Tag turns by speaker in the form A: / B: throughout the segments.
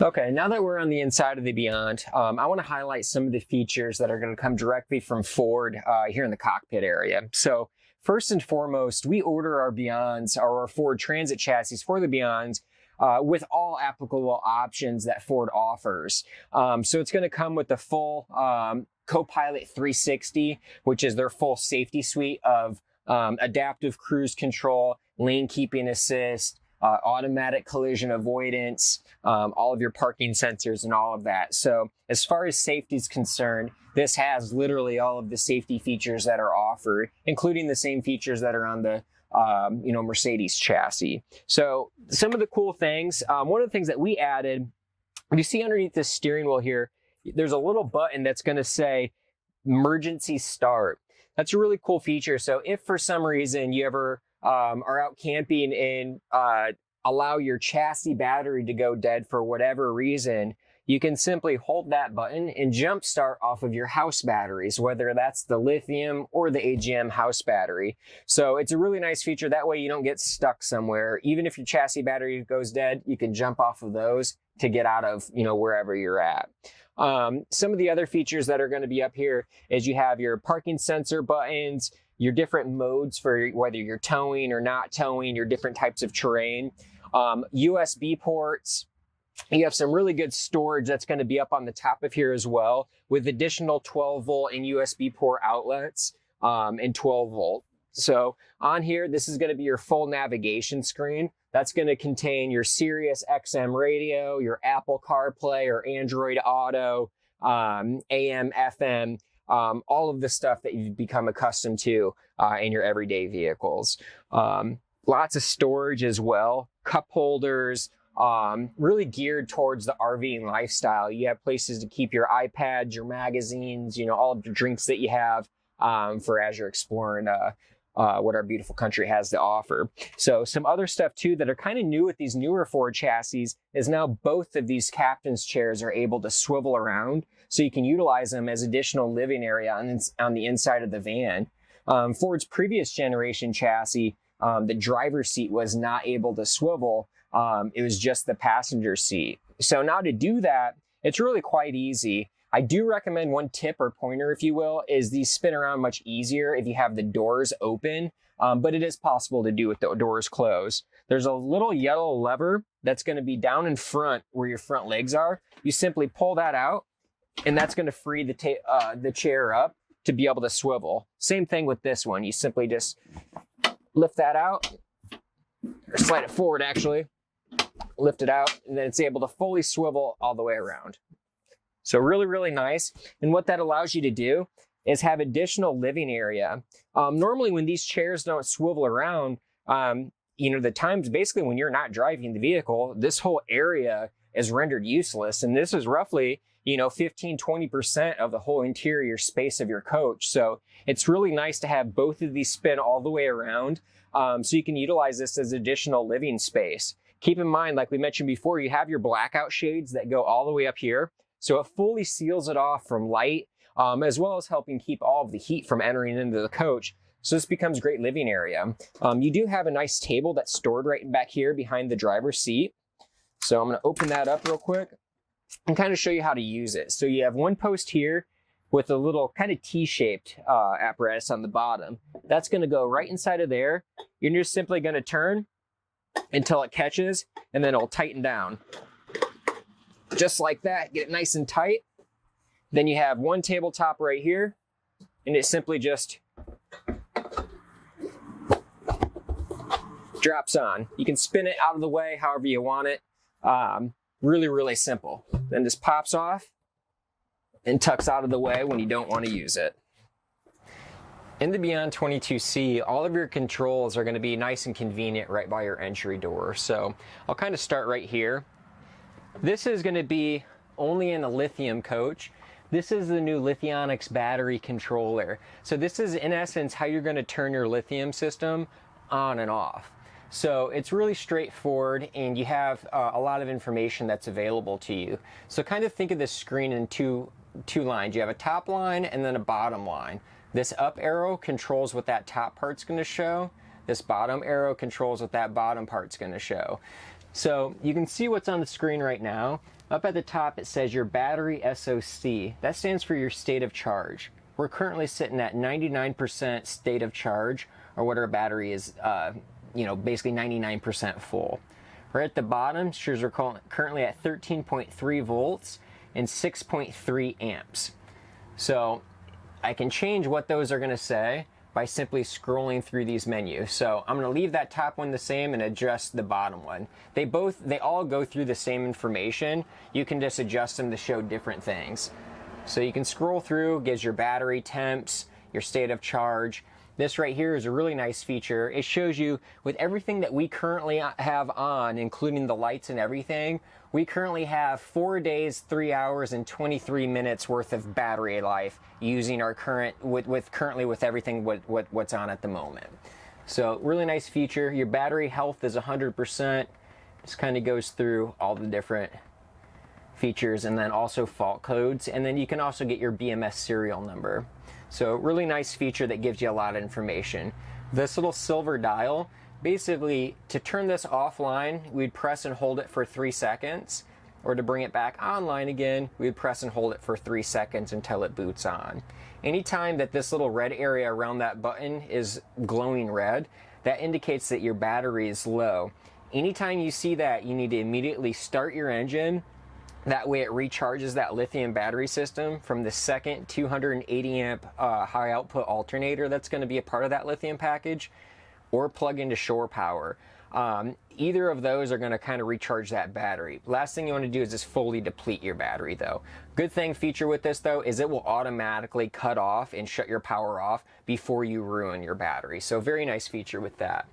A: Okay, now that we're on the inside of the Beyond, I want to highlight some of the features that are going to come directly from Ford here in the cockpit area. So first and foremost, we order our Beyonds or our Ford Transit chassis for the Beyonds with all applicable options that Ford offers. So it's going to come with the full Copilot 360, which is their full safety suite of adaptive cruise control, lane keeping assist, automatic collision avoidance, all of your parking sensors and all of that. So as far as safety is concerned, this has literally all of the safety features that are offered, including the same features that are on the Mercedes chassis. So some of the cool things, one of the things that we added, you see underneath the steering wheel here, there's a little button that's going to say emergency start. That's a really cool feature. So if for some reason you ever are out camping and allow your chassis battery to go dead for whatever reason, you can simply hold that button and jump start off of your house batteries, whether that's the lithium or the AGM house battery. So it's a really nice feature. That way you don't get stuck somewhere. Even if your chassis battery goes dead, you can jump off of those to get out of, wherever you're at. Some of the other features that are going to be up here is you have your parking sensor buttons, your different modes for whether you're towing or not towing, your different types of terrain, USB ports. You have some really good storage that's going to be up on the top of here as well, with additional 12 volt and USB port outlets and 12 volt. So on here, this is going to be your full navigation screen. That's going to contain your Sirius XM radio, your Apple CarPlay or Android Auto, AM, FM, all of the stuff that you've become accustomed to in your everyday vehicles. Lots of storage as well, cup holders, really geared towards the RVing lifestyle. You have places to keep your iPads, your magazines, all of the drinks that you have for as you're exploring what our beautiful country has to offer. So some other stuff too that are kind of new with these newer Ford chassis is now both of these captain's chairs are able to swivel around, so you can utilize them as additional living area on the inside of the van. Ford's previous generation chassis, the driver's seat was not able to swivel. It was just the passenger seat. So now to do that, it's really quite easy. I do recommend one tip or pointer, if you will, is these spin around much easier if you have the doors open, but it is possible to do with the doors closed. There's a little yellow lever that's going to be down in front where your front legs are. You simply pull that out, and that's going to free the chair up to be able to swivel. Same thing with this one. You simply just lift that out, or slide it forward actually, lift it out, and then it's able to fully swivel all the way around. So really, really nice. And what that allows you to do is have additional living area. Normally when these chairs don't swivel around, the times basically when you're not driving the vehicle, this whole area is rendered useless. And this is roughly, 15-20% of the whole interior space of your coach. So it's really nice to have both of these spin all the way around. So you can utilize this as additional living space. Keep in mind, like we mentioned before, you have your blackout shades that go all the way up here. So it fully seals it off from light, as well as helping keep all of the heat from entering into the coach. So this becomes great living area. You do have a nice table that's stored right back here behind the driver's seat. So I'm going to open that up real quick and kind of show you how to use it. So you have one post here with a little kind of T-shaped apparatus on the bottom. That's going to go right inside of there. You're just simply going to turn until it catches, and then it'll tighten down. Just like that, get it nice and tight. Then you have one tabletop right here, and it simply just drops on. You can spin it out of the way however you want it. Really, really simple. Then just pops off and tucks out of the way when you don't want to use it. In the Beyond 22C, all of your controls are going to be nice and convenient right by your entry door. So I'll kind of start right here. This is going to be only in a lithium coach. This is the new Lithionics battery controller. So this is in essence how you're going to turn your lithium system on and off. So it's really straightforward, and you have a lot of information that's available to you. So kind of think of this screen in two lines. You have a top line and then a bottom line. This up arrow controls what that top part's going to show. This bottom arrow controls what that bottom part's going to show. So you can see what's on the screen right now. Up at the top it says your battery SOC. That stands for your state of charge. We're currently sitting at 99% state of charge, or what our battery is, basically 99% full. Right at the bottom shows we're currently at 13.3 volts and 6.3 amps. So I can change what those are going to say by simply scrolling through these menus. So I'm going to leave that top one the same and adjust the bottom one. They all go through the same information. You can just adjust them to show different things. So you can scroll through, gives your battery temps, your state of charge. This right here is a really nice feature. It shows you with everything that we currently have on, including the lights and everything, we currently have 4 days, 3 hours, and 23 minutes worth of battery life using our currently with everything what's on at the moment. So really nice feature. Your battery health is 100%. Just kind of goes through all the different features, and then also fault codes, and then you can also get your BMS serial number. So really nice feature that gives you a lot of information. This little silver dial, basically to turn this offline, we'd press and hold it for 3 seconds, or to bring it back online again, we'd press and hold it for 3 seconds until it boots on. Anytime that this little red area around that button is glowing red, that indicates that your battery is low. Anytime you see that, you need to immediately start your engine. That way it recharges that lithium battery system from the second 280 amp high output alternator that's going to be a part of that lithium package, or plug into shore power. Either of those are going to kind of recharge that battery. Last thing you want to do is just fully deplete your battery though. Good feature with this though is it will automatically cut off and shut your power off before you ruin your battery. So very nice feature with that.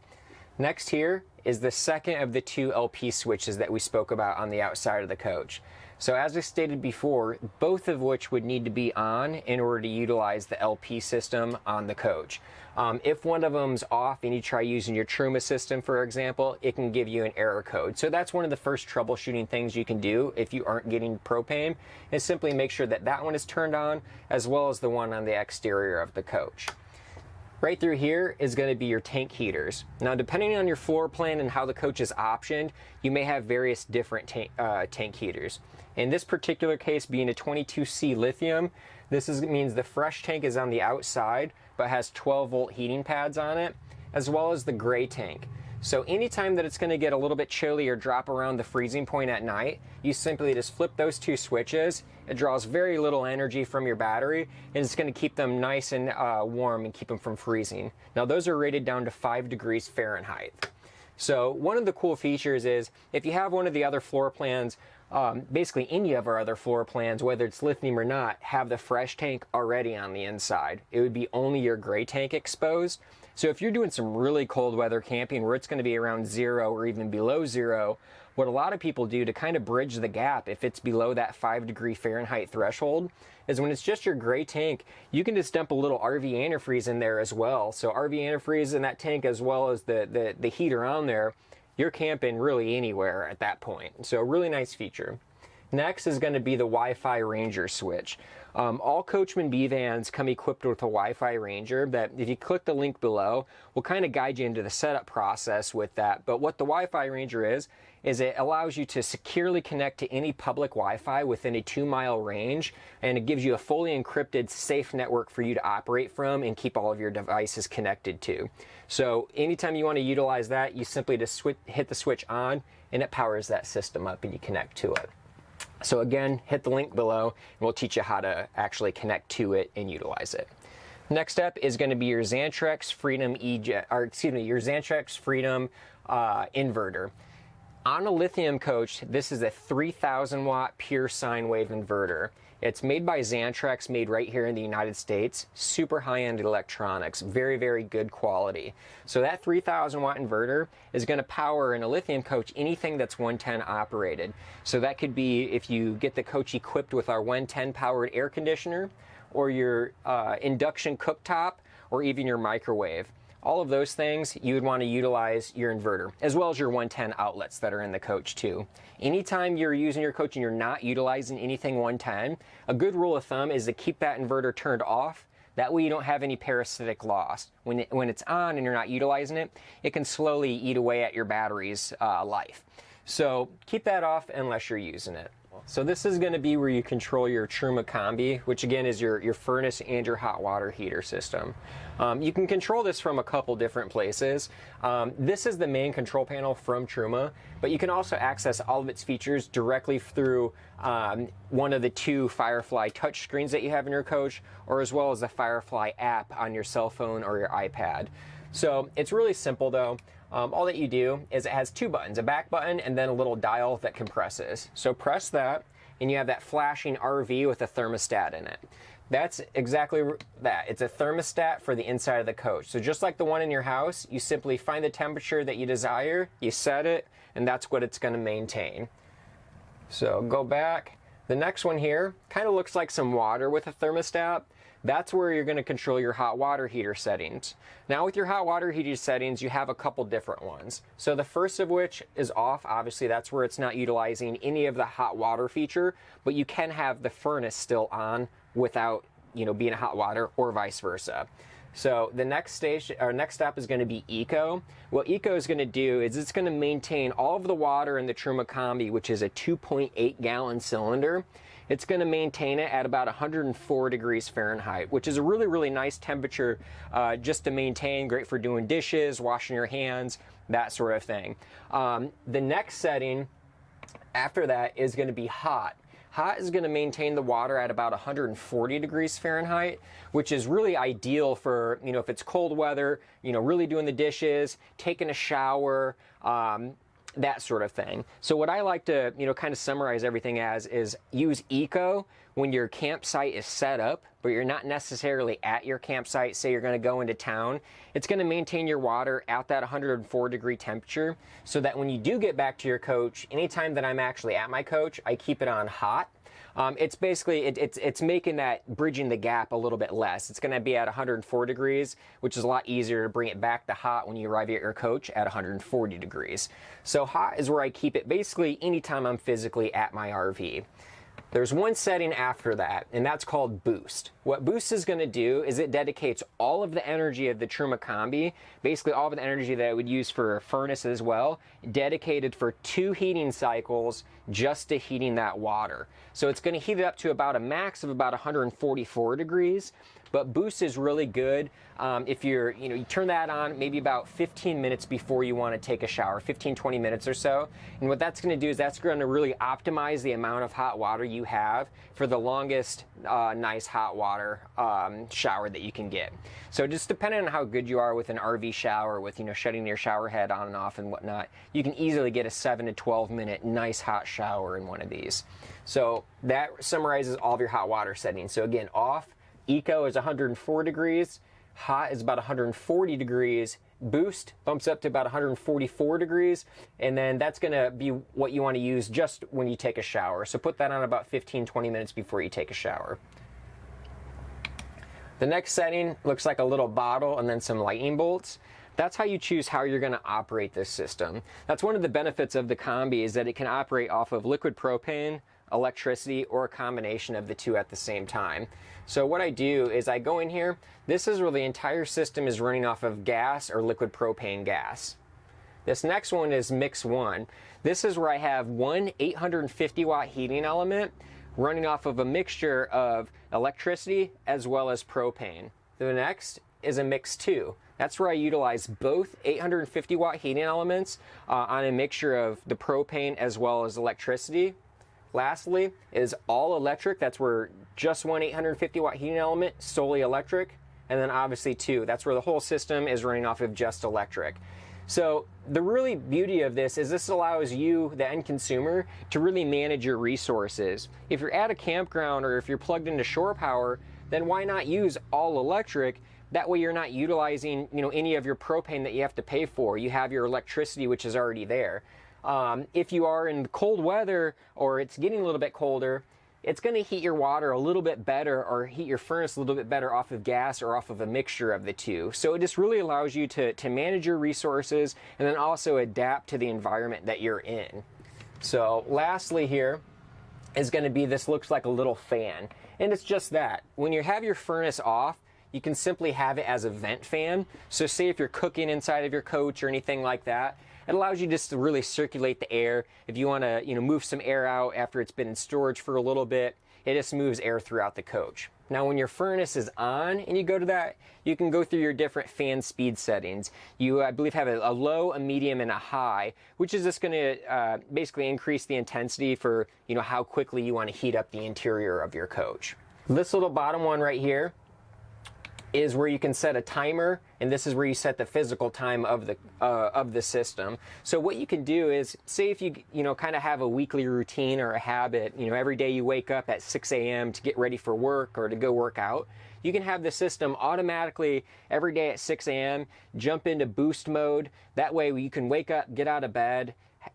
A: Next here is the second of the 2 LP switches that we spoke about on the outside of the coach. So as I stated before, both of which would need to be on in order to utilize the LP system on the coach. If one of them's off and you try using your Truma system, for example, it can give you an error code. So that's one of the first troubleshooting things you can do if you aren't getting propane, is simply make sure that that one is turned on, as well as the one on the exterior of the coach. Right through here is going to be your tank heaters. Now, depending on your floor plan and how the coach is optioned, you may have various different tank heaters. In this particular case, being a 22C lithium, this means the fresh tank is on the outside, but has 12-volt heating pads on it, as well as the gray tank. So anytime that it's going to get a little bit chilly or drop around the freezing point at night, you simply just flip those 2 switches. It draws very little energy from your battery, and it's going to keep them nice and warm and keep them from freezing. Now those are rated down to 5 degrees Fahrenheit. So one of the cool features is if you have one of the other floor plans, basically any of our other floor plans, whether it's lithium or not, have the fresh tank already on the inside. It would be only your gray tank exposed. So if you're doing some really cold weather camping where it's going to be around 0 or even below 0, what a lot of people do to kind of bridge the gap if it's below that 5 degree Fahrenheit threshold is when it's just your gray tank, you can just dump a little RV antifreeze in there as well. So RV antifreeze in that tank, as well as the heater on there, you're camping really anywhere at that point. So a really nice feature. Next is going to be the Wi-Fi Ranger switch. All Coachmen B vans come equipped with a Wi-Fi Ranger that, if you click the link below, will kind of guide you into the setup process with that. But what the Wi-Fi Ranger is it allows you to securely connect to any public Wi-Fi within a 2-mile range, and it gives you a fully encrypted, safe network for you to operate from and keep all of your devices connected to. So anytime you want to utilize that, you simply just hit the switch on, and it powers that system up and you connect to it. So again, hit the link below and we'll teach you how to actually connect to it and utilize it. Next up is going to be your Xantrex Freedom your Xantrex Freedom inverter. On a lithium coach, this is a 3,000 watt pure sine wave inverter. It's made by Xantrex, made right here in the United States. Super high-end electronics, very, very good quality. So that 3,000 watt inverter is going to power in a lithium coach anything that's 110 operated. So that could be if you get the coach equipped with our 110 powered air conditioner, or your induction cooktop, or even your microwave. All of those things, you would want to utilize your inverter, as well as your 110 outlets that are in the coach too. Anytime you're using your coach and you're not utilizing anything 110, a good rule of thumb is to keep that inverter turned off. That way you don't have any parasitic loss. When it's on and you're not utilizing it, it can slowly eat away at your battery's life. So keep that off unless you're using it. So this is going to be where you control your Truma Combi, which again is your furnace and your hot water heater system. You can control this from a couple different places. This is the main control panel from Truma, but you can also access all of its features directly through one of the two Firefly touch screens that you have in your coach, or as well as the Firefly app on your cell phone or your iPad. So it's really simple though. All that you do is it has two buttons, a back button and then a little dial that compresses. So press that and you have that flashing RV with a thermostat in it. That's exactly that. It's a thermostat for the inside of the coach. So just like the one in your house, you simply find the temperature that you desire, you set it, and that's what it's going to maintain. So go back. The next one here kind of looks like some water with a thermostat. That's where you're going to control your hot water heater settings. Now with your hot water heater settings, you have a couple different ones. So the first of which is off. Obviously that's where it's not utilizing any of the hot water feature, but you can have the furnace still on without, being a hot water, or vice versa. So the next step is going to be Eco. What Eco is going to do is it's going to maintain all of the water in the Truma Combi, which is a 2.8 gallon cylinder. It's going to maintain it at about 104 degrees Fahrenheit, which is a really, really nice temperature just to maintain, great for doing dishes, washing your hands, that sort of thing. The next setting after that is going to be Hot. Hot is going to maintain the water at about 140 degrees Fahrenheit, which is really ideal for, if it's cold weather, really doing the dishes, taking a shower, that sort of thing. So what I like to, kind of summarize everything as is use Eco when your campsite is set up, but you're not necessarily at your campsite. Say you're going to go into town. It's going to maintain your water at that 104 degree temperature so that when you do get back to your coach, anytime that I'm actually at my coach, I keep it on hot. It's basically, it's making that, bridging the gap a little bit less. It's going to be at 104 degrees, which is a lot easier to bring it back to hot when you arrive at your coach at 140 degrees. So hot is where I keep it basically anytime I'm physically at my RV. There's one setting after that, and that's called Boost. What Boost is going to do is it dedicates all of the energy of the Truma Combi, basically all of the energy that it would use for a furnace as well, dedicated for 2 heating cycles just to heating that water. So it's going to heat it up to about a max of about 144 degrees. But Boost is really good if you turn that on maybe about 15 minutes before you want to take a shower, 15-20 minutes or so. And what that's going to do is that's going to really optimize the amount of hot water you have for the longest nice hot water shower that you can get. So just depending on how good you are with an RV shower, with shutting your shower head on and off and whatnot, you can easily get a 7 to 12 minute nice hot shower in one of these. So that summarizes all of your hot water settings. So again, off. Eco is 104 degrees, Hot is about 140 degrees, Boost bumps up to about 144 degrees, and then that's going to be what you want to use just when you take a shower. So put that on about 15-20 minutes before you take a shower. The next setting looks like a little bottle and then some lightning bolts. That's how you choose how you're going to operate this system. That's one of the benefits of the Combi, is that it can operate off of liquid propane, electricity, or a combination of the two at the same time. So what I do is I go in here. This is where the entire system is running off of gas or liquid propane gas. This next one is mix 1. This is where I have one 850 watt heating element running off of a mixture of electricity as well as propane. The next is a mix 2. That's where I utilize both 850 watt heating elements on a mixture of the propane as well as electricity. Lastly is all electric. That's where just one 850 watt heating element, solely electric. And then obviously 2, that's where the whole system is running off of just electric. So the really beauty of this is this allows you, the end consumer, to really manage your resources. If you're at a campground or if you're plugged into shore power, then why not use all electric? That way you're not utilizing any of your propane that you have to pay for. You have your electricity, which is already there. If you are in cold weather or it's getting a little bit colder, it's going to heat your water a little bit better, or heat your furnace a little bit better off of gas or off of a mixture of the two. So it just really allows you to manage your resources and then also adapt to the environment that you're in. So lastly here is going to be, this looks like a little fan. And it's just that. When you have your furnace off, you can simply have it as a vent fan. So say if you're cooking inside of your coach or anything like that, it allows you just to really circulate the air. If you want to, move some air out after it's been in storage for a little bit, it just moves air throughout the coach. Now, when your furnace is on and you go to that, you can go through your different fan speed settings. You, I believe, have a low, a medium, and a high, which is just going to basically increase the intensity for, how quickly you want to heat up the interior of your coach. This little bottom one right here is where you can set a timer, and this is where you set the physical time of the system. So what you can do is, say if you kind of have a weekly routine or a habit, every day you wake up at 6 a.m. to get ready for work or to go work out, you can have the system automatically every day at 6 a.m. jump into boost mode. That way you can wake up, get out of bed,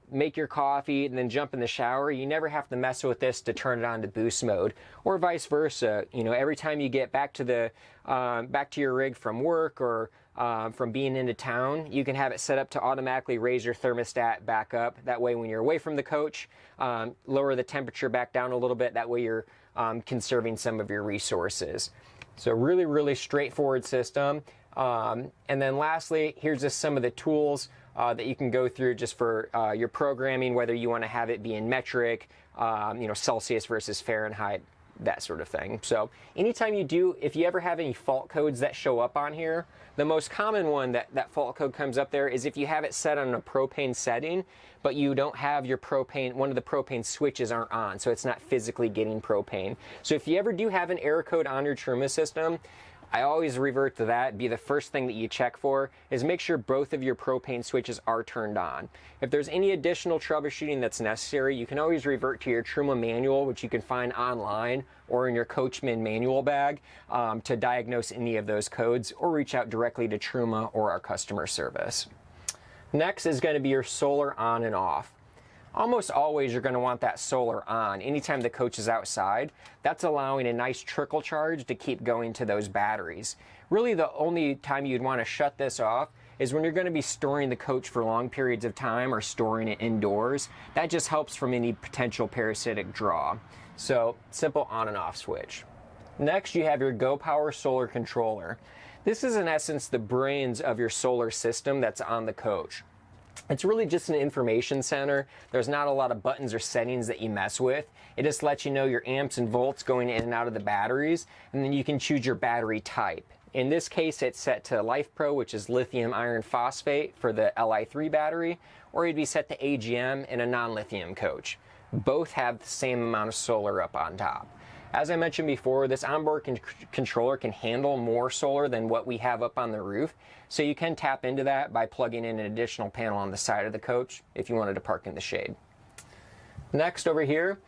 A: make your coffee, and then jump in the shower. You never have to mess with this to turn it on to boost mode, or vice versa. Every time you get back to your rig from work or from being into town, you can have it set up to automatically raise your thermostat back up. That way, when you're away from the coach, lower the temperature back down a little bit. That way, you're conserving some of your resources. So really, really straightforward system. And then lastly, here's just some of the tools that you can go through just for your programming, whether you want to have it be in metric, Celsius versus Fahrenheit, that sort of thing. So anytime if you ever have any fault codes that show up on here, the most common one that fault code comes up there is if you have it set on a propane setting, but you don't have your propane, one of the propane switches aren't on, so it's not physically getting propane. So if you ever do have an error code on your Truma system, I always revert to that. Be the first thing that you check for is make sure both of your propane switches are turned on. If there's any additional troubleshooting that's necessary, you can always revert to your Truma manual, which you can find online or in your Coachmen manual bag to diagnose any of those codes, or reach out directly to Truma or our customer service. Next is going to be your solar on and off. Almost always you're going to want that solar on anytime the coach is outside. That's allowing a nice trickle charge to keep going to those batteries. Really, the only time you'd want to shut this off is when you're going to be storing the coach for long periods of time or storing it indoors. That just helps from any potential parasitic draw. So, simple on and off switch. Next, you have your Go Power solar controller. This is in essence the brains of your solar system that's on the coach. It's really just an information center. There's not a lot of buttons or settings that you mess with. It just lets you know your amps and volts going in and out of the batteries, and then you can choose your battery type. In this case, it's set to Life Pro, which is lithium iron phosphate for the Li3 battery, or you'd be set to AGM in a non-lithium coach. Both have the same amount of solar up on top. As I mentioned before, this onboard controller can handle more solar than what we have up on the roof, so you can tap into that by plugging in an additional panel on the side of the coach if you wanted to park in the shade. Next over here,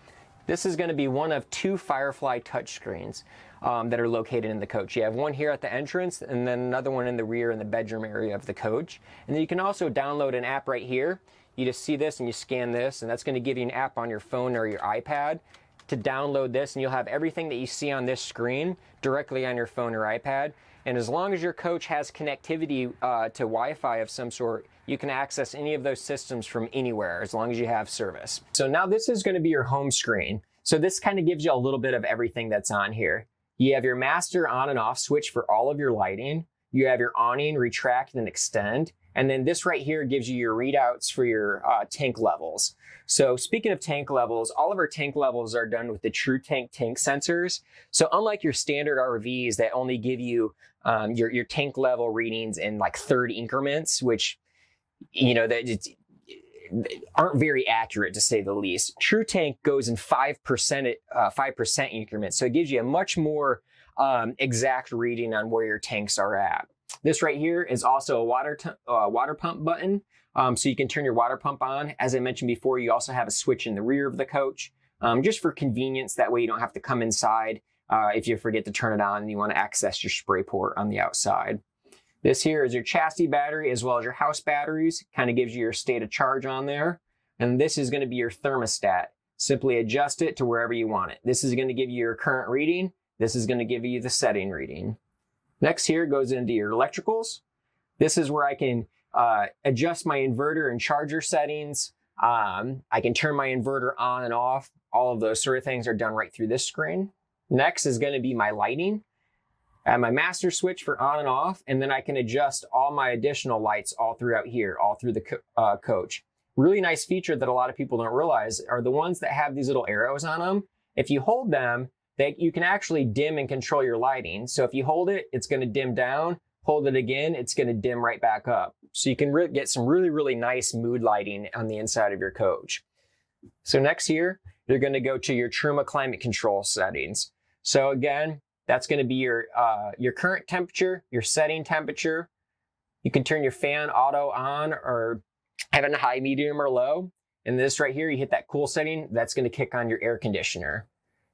A: this is going to be one of 2 Firefly touchscreens that are located in the coach. You have one here at the entrance and then another one in the rear in the bedroom area of the coach. And then you can also download an app right here. You just see this and you scan this, and that's going to give you an app on your phone or your iPad to download this, and you'll have everything that you see on this screen directly on your phone or iPad. And as long as your coach has connectivity to Wi-Fi of some sort, you can access any of those systems from anywhere as long as you have service. So now this is going to be your home screen. So this kind of gives you a little bit of everything that's on here. You have your master on and off switch for all of your lighting. You have your awning, retract, and extend. And then this right here gives you your readouts for your tank levels. So speaking of tank levels, all of our tank levels are done with the True Tank sensors. So unlike your standard RVs that only give you your tank level readings in like third increments, which, that aren't very accurate to say the least. True Tank goes in 5% increments. So it gives you a much more exact reading on where your tanks are at. This right here is also a water pump button, so you can turn your water pump on. As I mentioned before, you also have a switch in the rear of the coach, just for convenience. That way you don't have to come inside if you forget to turn it on and you want to access your spray port on the outside. This here is your chassis battery as well as your house batteries. Kind of gives you your state of charge on there. And this is going to be your thermostat. Simply adjust it to wherever you want it. This is going to give you your current reading. This is going to give you the setting reading. Next here goes into your electricals. This is where I can adjust my inverter and charger settings. I can turn my inverter on and off. All of those sort of things are done right through this screen. Next is going to be my lighting. I have my master switch for on and off, and then I can adjust all my additional lights all throughout here, all through the coach. Really nice feature that a lot of people don't realize are the ones that have these little arrows on them. If you hold them, you can actually dim and control your lighting. So if you hold it, it's going to dim down. Hold it again, it's going to dim right back up. So you can get some really, really nice mood lighting on the inside of your coach. So next here, you're going to go to your Truma climate control settings. So again, that's going to be your current temperature, your setting temperature. You can turn your fan auto on or have it in high, medium, or low. And this right here, you hit that cool setting, that's going to kick on your air conditioner.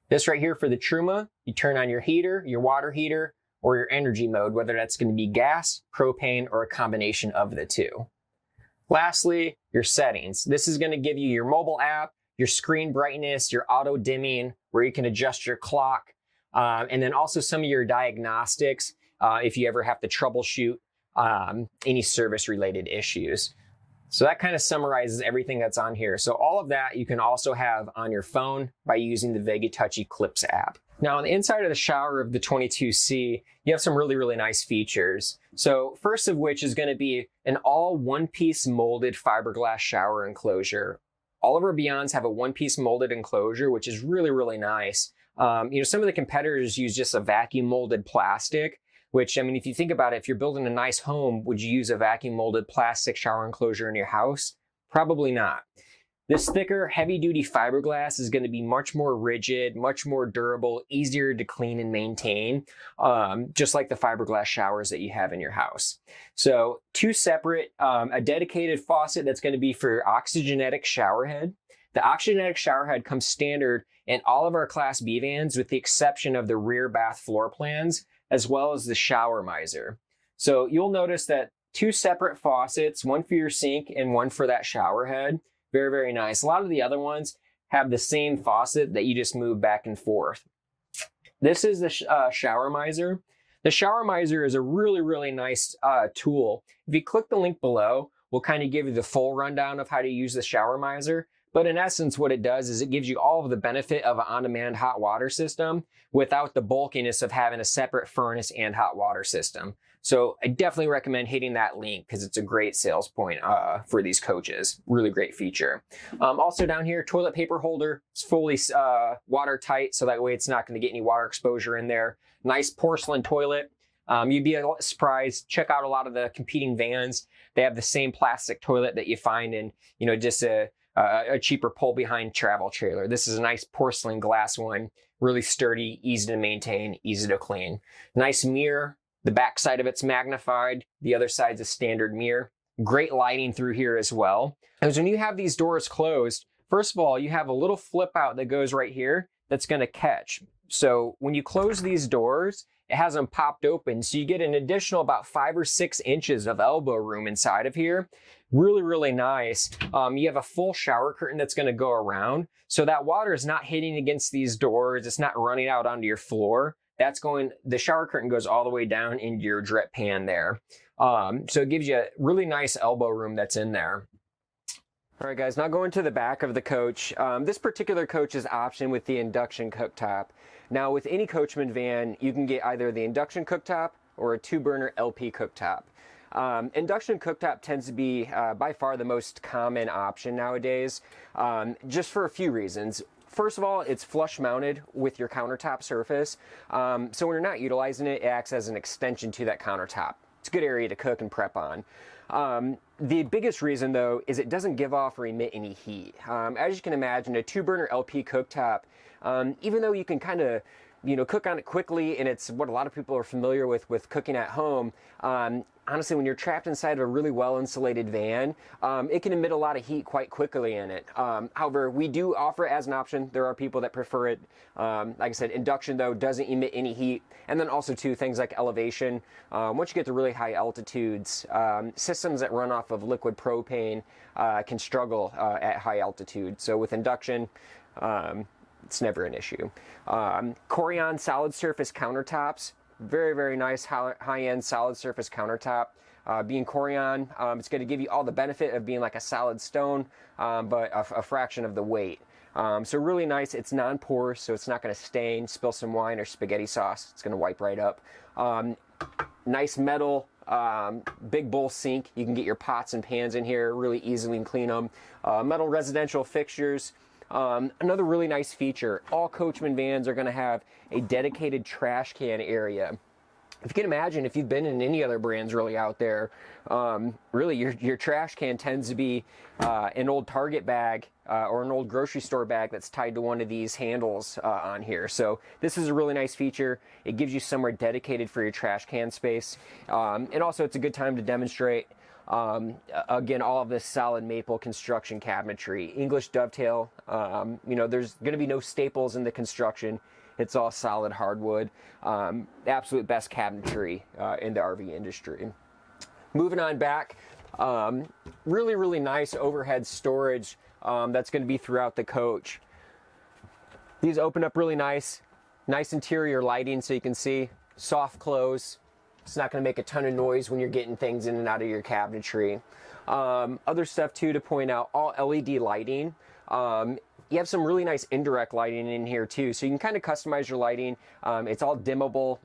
A: This right here for the Truma, you turn on your heater, your water heater, or your energy mode, whether that's going to be gas, propane, or a combination of the two. Lastly, your settings. This is going to give you your mobile app, your screen brightness, your auto dimming, where you can adjust your clock, and then also some of your diagnostics if you ever have to troubleshoot any service-related issues. So that kind of summarizes everything that's on here. So all of that you can also have on your phone by using the Vega Touch Eclipse app. Now on the inside of the shower of the 22C, you have some really, really nice features. So first of which is going to be an all one-piece molded fiberglass shower enclosure. All of our Beyonds have a one-piece molded enclosure, which is really, really nice. Some of the competitors use just a vacuum molded plastic, which, I mean, if you think about it, if you're building a nice home, would you use a vacuum molded plastic shower enclosure in your house? Probably not. This thicker, heavy-duty fiberglass is going to be much more rigid, much more durable, easier to clean and maintain, just like the fiberglass showers that you have in your house. So two separate, a dedicated faucet that's going to be for your oxygenetic shower head. The oxygenetic shower head comes standard in all of our Class B vans with the exception of the rear bath floor plans, as well as the shower miser. So you'll notice that two separate faucets, one for your sink and one for that shower head. Very, very nice. A lot of the other ones have the same faucet that you just move back and forth. This is the shower miser. The shower miser is a really, really nice tool. If you click the link below, we'll kind of give you the full rundown of how to use the shower miser. But in essence, what it does is it gives you all of the benefit of an on-demand hot water system without the bulkiness of having a separate furnace and hot water system. So I definitely recommend hitting that link because it's a great sales point for these coaches. Really great feature. Also down here, toilet paper holder. It's fully watertight, so that way it's not going to get any water exposure in there. Nice porcelain toilet. You'd be surprised. Check out a lot of the competing vans. They have the same plastic toilet that you find in, just a cheaper pull-behind travel trailer. This is a nice porcelain glass one. Really sturdy, easy to maintain, easy to clean. Nice mirror. The back side of it's magnified. The other side's a standard mirror. Great lighting through here as well. Because when you have these doors closed, first of all, you have a little flip out that goes right here that's going to catch. So when you close these doors, it has them popped open. So you get an additional about 5 or 6 inches of elbow room inside of here. Really, really nice. You have a full shower curtain that's going to go around. So that water is not hitting against these doors. It's not running out onto your floor. The shower curtain goes all the way down into your drip pan there. So it gives you a really nice elbow room that's in there. All right, guys, now going to the back of the coach. This particular coach is optioned with the induction cooktop. Now, with any Coachmen van, you can get either the induction cooktop or a 2-burner LP cooktop. Induction cooktop tends to be by far the most common option nowadays, just for a few reasons. First of all, it's flush mounted with your countertop surface. So when you're not utilizing it, it acts as an extension to that countertop. It's a good area to cook and prep on. The biggest reason, though, is it doesn't give off or emit any heat. As you can imagine, a 2-burner LP cooktop, even though you can kind of cook on it quickly, and it's what a lot of people are familiar with cooking at home. Honestly, when you're trapped inside of a really well-insulated van, it can emit a lot of heat quite quickly in it. However, we do offer it as an option. There are people that prefer it. Like I said, induction, though, doesn't emit any heat. And then also, too, things like elevation. Once you get to really high altitudes, systems that run off of liquid propane can struggle at high altitude. So with induction, it's never an issue. Corian solid surface countertops, very, very nice high-end solid surface countertop. Being Corian, it's going to give you all the benefit of being like a solid stone, but a fraction of the weight. So really nice. It's non-porous, so it's not going to stain. Spill some wine or spaghetti sauce, it's going to wipe right up. Nice metal big bowl sink. You can get your pots and pans in here really easily and clean them. Metal residential fixtures. Another really nice feature, all Coachmen vans are going to have a dedicated trash can area. If you can imagine, if you've been in any other brands really out there, really your trash can tends to be an old Target bag or an old grocery store bag that's tied to one of these handles on here. So this is a really nice feature. It gives you somewhere dedicated for your trash can space. And also it's a good time to demonstrate, again, all of this solid maple construction cabinetry. English dovetail, you know, there's going to be no staples in the construction. It's all solid hardwood. Absolute best cabinetry in the RV industry. Moving on back, really, really nice overhead storage that's going to be throughout the coach. These open up really nice. Nice interior lighting so you can see. Soft close. It's not going to make a ton of noise when you're getting things in and out of your cabinetry. Other stuff too to point out, all LED lighting. You have some really nice indirect lighting in here too, so you can kind of customize your lighting. It's all dimmable,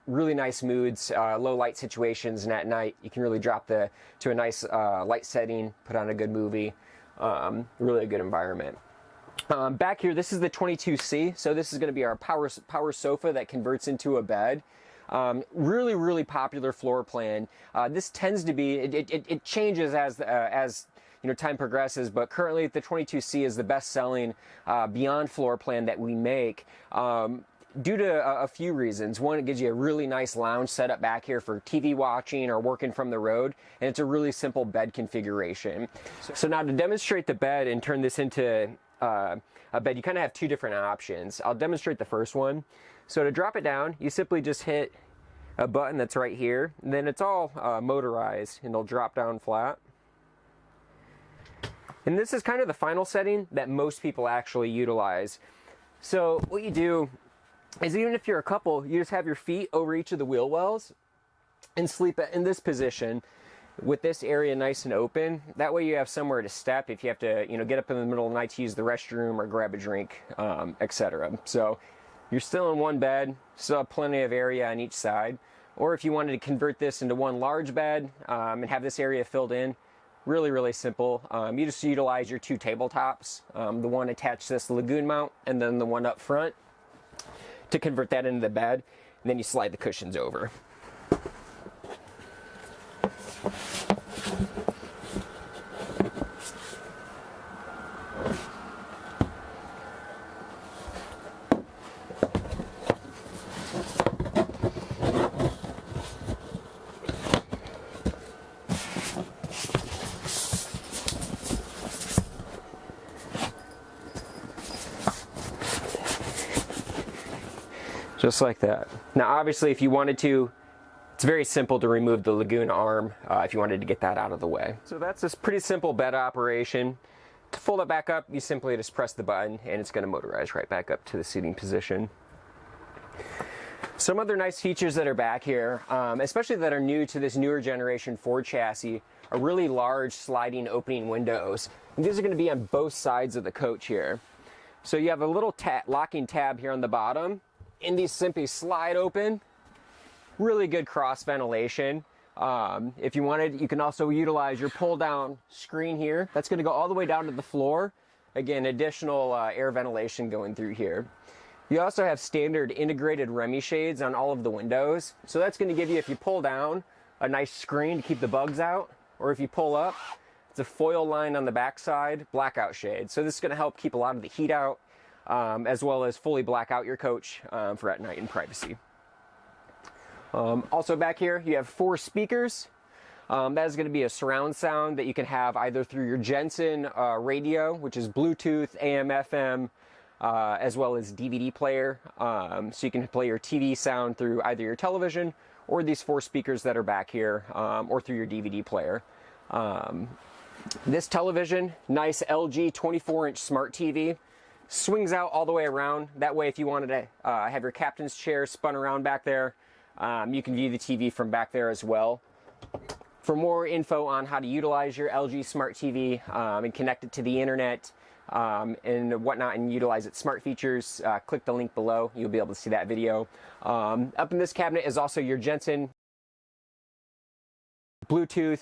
A: really nice moods, low light situations, and at night you can really drop to a nice light setting, put on a good movie. Really a good environment. Back here, this is the 22C, so this is going to be our power sofa that converts into a bed. Really, really popular floor plan. This tends to be, it changes as you know, time progresses, but currently the 22C is the best-selling Beyond floor plan that we make due to a few reasons. One, it gives you a really nice lounge setup back here for TV watching or working from the road, and it's a really simple bed configuration. So now to demonstrate the bed and turn this into a bed, you kind of have two different options. I'll demonstrate the first one. So to drop it down, you simply just hit a button that's right here, and then it's all motorized, and it'll drop down flat. And this is kind of the final setting that most people actually utilize. So what you do is, even if you're a couple, you just have your feet over each of the wheel wells and sleep in this position with this area nice and open. That way you have somewhere to step if you have to, you know, get up in the middle of the night to use the restroom or grab a drink, etc. So you're still in one bed, still have plenty of area on each side. Or if you wanted to convert this into one large bed and have this area filled in, really, really simple. You just utilize your two tabletops, the one attached to this lagoon mount and then the one up front to convert that into the bed, and then you slide the cushions over. Just like that. Now obviously if you wanted to, it's very simple to remove the lagoon arm if you wanted to get that out of the way. So that's this pretty simple bed operation. To fold it back up, you simply just press the button and it's going to motorize right back up to the seating position. Some other nice features that are back here, especially that are new to this newer generation Ford chassis, are really large sliding opening windows. And these are going to be on both sides of the coach here. So you have a little locking tab here on the bottom, and these simply slide open. Really good cross ventilation. If you wanted, you can also utilize your pull down screen here. That's going to go all the way down to the floor. Again, additional air ventilation going through here. You also have standard integrated Remy shades on all of the windows. So that's going to give you, if you pull down, a nice screen to keep the bugs out. Or if you pull up, it's a foil line on the backside, blackout shade. So this is going to help keep a lot of the heat out, as well as fully black out your coach for at night in privacy. Also back here, you have 4 speakers. That is going to be a surround sound that you can have either through your Jensen radio, which is Bluetooth, AM, FM, as well as DVD player. So you can play your TV sound through either your television or these 4 speakers that are back here, or through your DVD player. This television, nice LG 24-inch smart TV. Swings out all the way around. That way if you wanted to have your captain's chair spun around back there, you can view the TV from back there as well. For more info on how to utilize your LG Smart TV and connect it to the internet, and whatnot and utilize its smart features, click the link below. You'll be able to see that video. Up in this cabinet is also your Jensen Bluetooth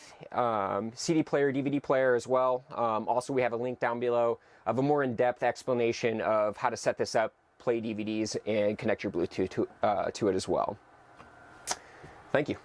A: CD player, DVD player as well. Also, we have a link down below of a more in-depth explanation of how to set this up, play DVDs, and connect your Bluetooth to it as well. Thank you.